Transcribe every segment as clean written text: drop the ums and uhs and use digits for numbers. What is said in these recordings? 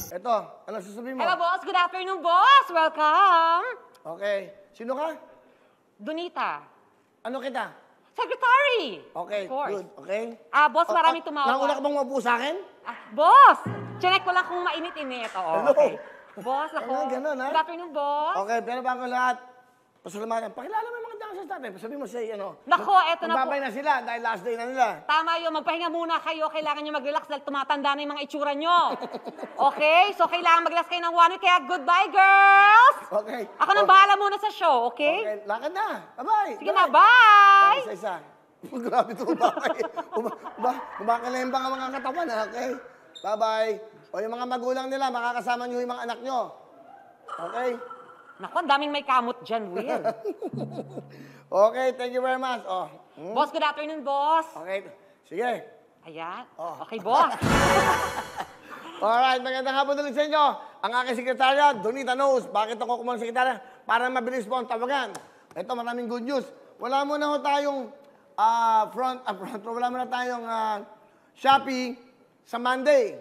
Ito, ano sasabihin mo? Hello, boss. Good afternoon, boss. Welcome. Okay. Sino ka? Donita. Ano kita? Secretary. Okay, Of course. good. Okay. Boss, maraming tumawag. Nauna ka bang mabuo sa akin? Boss, check ko lang kung mainit-init. Oo, Hello. okay. Boss, ako. Ganun, ha? Good afternoon, boss. Okay, pero bago lahat, pasalamatan. Pakilala mo yung mga dancers natin. Sabihin mo say, ano. Nako, eto na po. Magbabay na sila dahil last day na nila. Tama yun, magpahinga muna kayo. Kailangan nyo mag-relax dahil tumatanda na yung mga itsura nyo. Okay? So, kailangan mag-relax kayo ng 1 week. Kaya, goodbye, girls! Okay. Ako nang bahala muna sa show, okay? Okay, lakad na. Bye-bye. Sige na, bye! Isa-isa. Grabe ito, babay. Kumakalembang ang mga katawan, ha? Okay? Bye-bye. O yung mga magulang nila, makakasama nyo yung mga anak nyo. Okay? Naku, ang daming may kamot dyan, Will. Okay, thank you very much. Oh. Boss, good afternoon, boss. Okay, sige. Ayan. Oh. Okay, boss. Alright, magandang hapon ulit sa inyo. Ang aking sekretarya, Donita knows. Bakit ako kumang sekretarya? Para mabilis po ang tawagan. Ito, maraming good news. Wala muna ho tayong wala muna tayong Shopee sa Monday.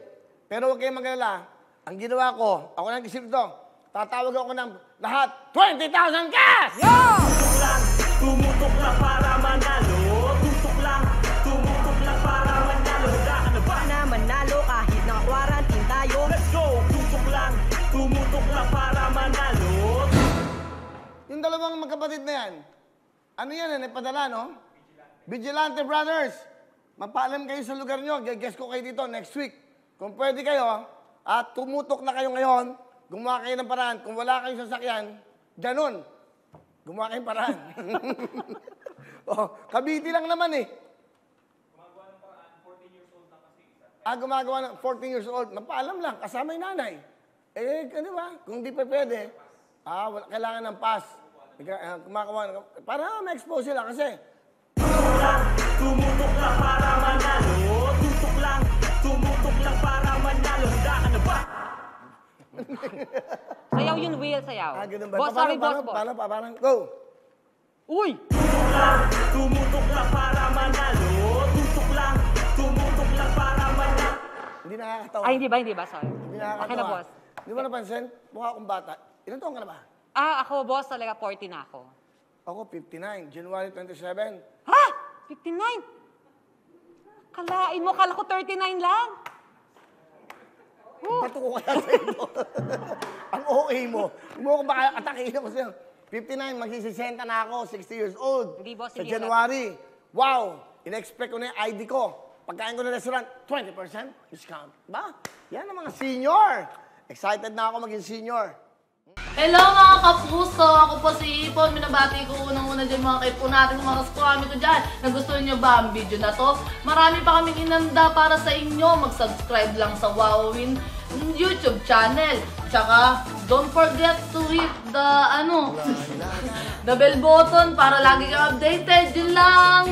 Pero huwag kayong mag-alala. Ang ginawa ko, ako nang isip ito, tatawag ako ng lahat, 20,000 cash! Yo! Tumutok lang para manalo. Tutok lang, tumutok lang para manalo. Handa na ba na manalo kahit na quarantine tayo? Let's go! Tutok lang, tumutok lang para manalo. Yung dalawang magkapatid na yan, ano yan, padala, no? Vigilante Brothers. Mapaalam kayo sa lugar nyo. Guess ko kayo dito next week. Kung pwede kayo, at tumutok na kayo ngayon, gumawa kayo ng paraan. Kung wala kayong sasakyan, ganun. Gumawa kayong paraan. Cavite lang naman eh. Gumagawa ng paraan, 14 years old na kasi isa. Gumagawa ng 14 years old. Mapaalam lang, kasama yung nanay. Ano ba? Kung di pa pwede, kailangan ng pass. Para ma-expose sila kasi. Tutok lang, tumutok lang para manalo. Tutok lang, tumutok lang para manalo. Handa ka na ba? Sayaw yun, Will. Sayaw. Ganun ba? Boss, sorry, boss. Paano? Go! Uy! Tutok lang, tumutok lang para manalo. Tutok lang, tumutok lang para manalo. Hindi nakakatawa. Ay, hindi ba? Sorry. Hindi nakakatawa. Okay na, boss. Hindi mo napansin? Mukha akong bata. Ilan taon ka na ba? Ako, boss, talaga 40 na ako. Ako, 59. January 27. Ha? 59? Kalain mo, kala ko 39 lang. Bato ko kaya sa ito. Ang OA mo. Hindi mo ako baka atakihin ako sa'yo. 59, magsisisenta na ako, 60 years old. Hindi, boss, Sa hindi January. Wow! In-expect ko na yung ID ko. Pagkain ko ng restaurant, 20% discount. Ba? Yan ang mga senior. Excited na ako maging senior. Hello mga kapuso! Ako po si Ipon. Minabati ko unang-una dyan mga kaipo natin, mga kaskwami ko dyan. Nagustuhan nyo ba ang video na to? Marami pa kaming inanda para sa inyo. Mag-subscribe lang sa Wowin YouTube channel. Tsaka, don't forget to hit the, the bell button para lagi kang updated. Yun lang!